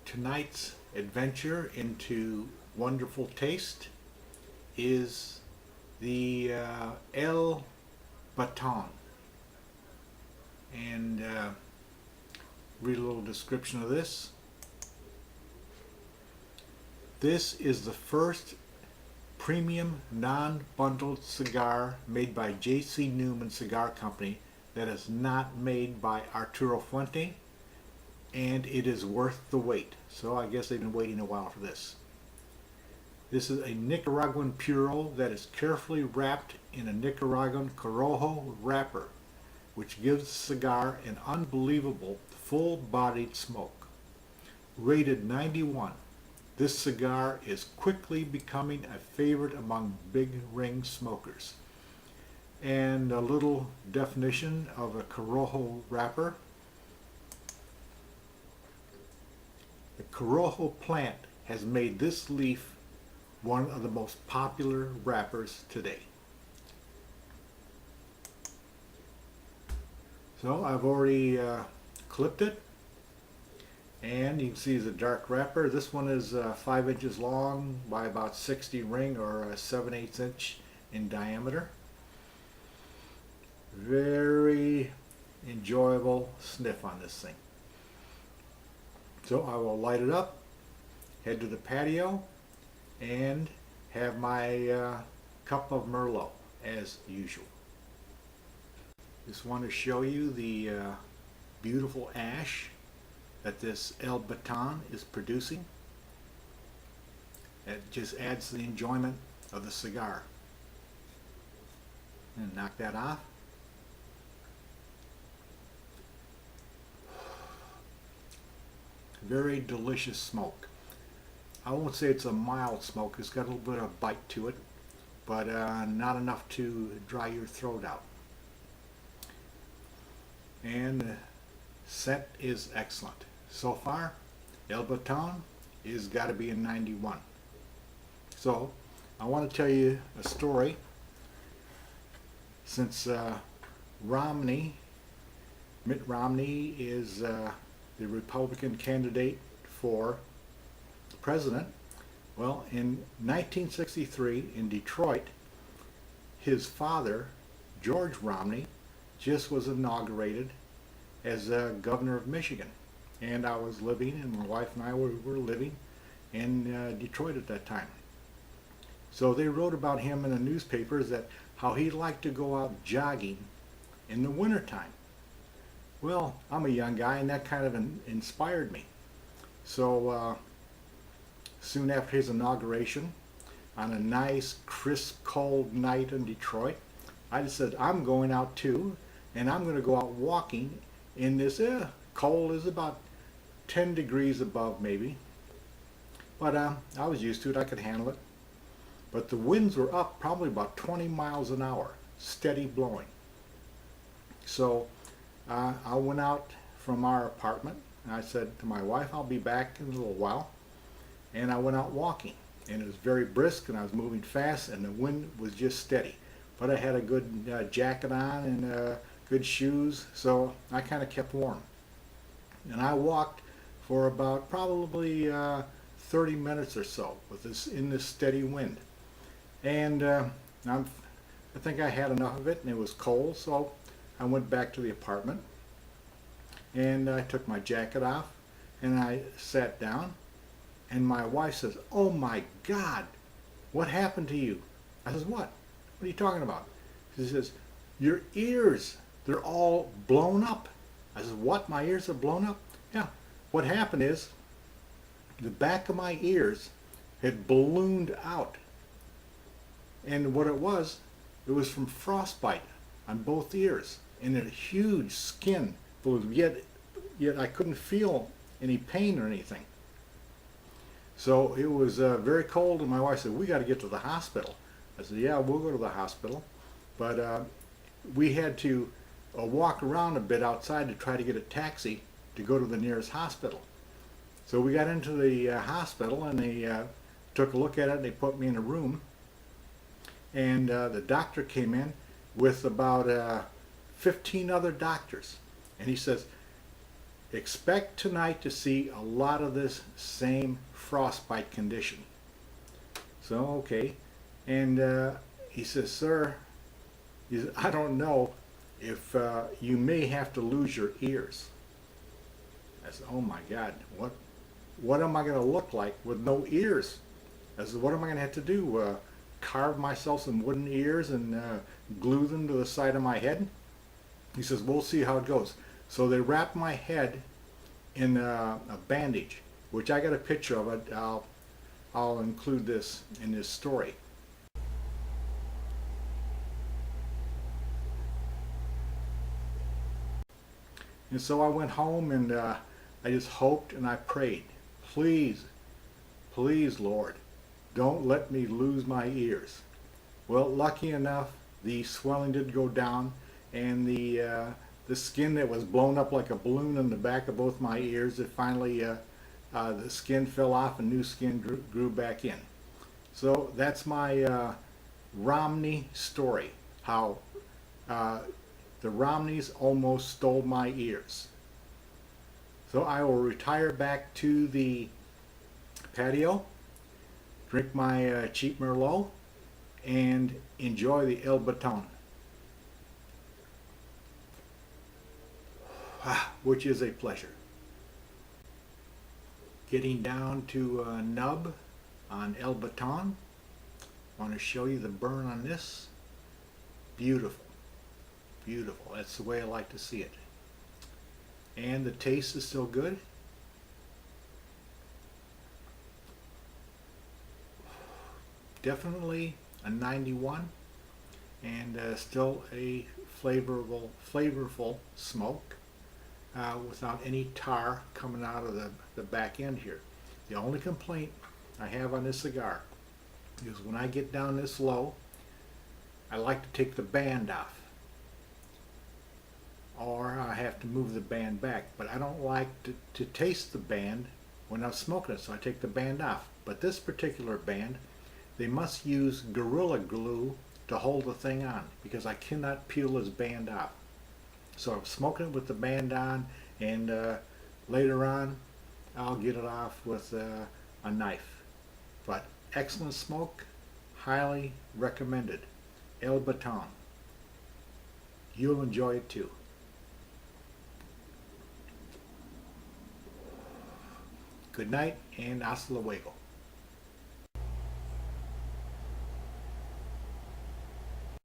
Tonight's adventure into wonderful taste is the El Baton. And read a little description of this. This is the first premium non-bundled cigar made by J.C. Newman Cigar Company that is not made by Arturo Fuente, and it is worth the wait. So I guess they've been waiting a while for this. This is a Nicaraguan Puro that is carefully wrapped in a Nicaraguan Corojo wrapper, which gives the cigar an unbelievable full-bodied smoke. Rated 91, this cigar is quickly becoming a favorite among big ring smokers. And a little definition of a Corojo wrapper. The Corojo plant has made this leaf one of the most popular wrappers today. So I've already clipped it, and you can see it's a dark wrapper. This one is 5 inches long by about 60 ring, or 7/8 inch in diameter. Very enjoyable sniff on this thing. So I will light it up, head to the patio, and have my cup of Merlot as usual. Just want to show you the beautiful ash that this El Baton is producing. It just adds to the enjoyment of the cigar. And knock that off. Very delicious smoke. I won't say it's a mild smoke. It's got a little bit of bite to it, but not enough to dry your throat out. And the scent is excellent. So far, El Baton is got to be a 91. So I want to tell you a story. Since Mitt Romney is the Republican candidate for president. Well, in 1963 in Detroit, his father, George Romney, just was inaugurated as governor of Michigan. And I was living, and my wife and I were living in Detroit at that time. So they wrote about him in the newspapers that how he liked to go out jogging in the wintertime. Well, I'm a young guy, and that kind of inspired me. So soon after his inauguration, on a nice, crisp, cold night in Detroit, I just said, I'm going out too, and I'm going to go out walking in this cold is about 10 degrees above maybe. But I was used to it, I could handle it. But the winds were up probably about 20 miles an hour, steady blowing. So I went out from our apartment, and I said to my wife, I'll be back in a little while. And I went out walking, and it was very brisk, and I was moving fast, and the wind was just steady. But I had a good jacket on and good shoes, so I kind of kept warm. And I walked for about probably 30 minutes or so with this in this steady wind. And I think I had enough of it, and it was cold, so I went back to the apartment, and I took my jacket off, and I sat down, and my wife says, "Oh my God, what happened to you?" I says, "What? What are you talking about?" She says, "Your ears, they're all blown up." I says, "What? My ears are blown up?" Yeah. What happened is the back of my ears had ballooned out. And what it was from frostbite on both ears, and a huge skin balloon. Yet I couldn't feel any pain or anything. So it was very cold, and my wife said, "We got to get to the hospital." I said, "Yeah, we'll go to the hospital." But we had to walk around a bit outside to try to get a taxi to go to the nearest hospital. So we got into the hospital, and they took a look at it, and they put me in a room. And the doctor came in with about 15 other doctors. And he says, expect tonight to see a lot of this same frostbite condition. So, okay. And he says, sir, he says, I don't know if you may have to lose your ears. I said, oh my God, what am I going to look like with no ears? I said, what am I going to have to do? Carve myself some wooden ears and glue them to the side of my head? He says, we'll see how it goes. So they wrapped my head in a bandage, which I got a picture of it. I'll include this in this story. And so I went home and I just hoped and I prayed, please, please, Lord, don't let me lose my ears. Well, lucky enough, the swelling did go down, and the skin that was blown up like a balloon in the back of both my ears, it finally, the skin fell off and new skin grew back in. So that's my Romney story, how the Romneys almost stole my ears. So I will retire back to the patio, drink my cheap Merlot, and enjoy the Baton, which is a pleasure. Getting down to nub on Baton. I want to show you the burn on this. Beautiful, beautiful. That's the way I like to see it. And the taste is still good. Definitely a 91, and still a flavorful smoke without any tar coming out of the back end here. The only complaint I have on this cigar is when I get down this low, I like to take the band off, or I have to move the band back, but I don't like to taste the band when I'm smoking it, so I take the band off. But this particular band, they must use Gorilla Glue to hold the thing on, because I cannot peel this band off. So I'm smoking it with the band on, and later on I'll get it off with a knife. But excellent smoke, highly recommended. Baton. You'll enjoy it too. Good night and hasta luego.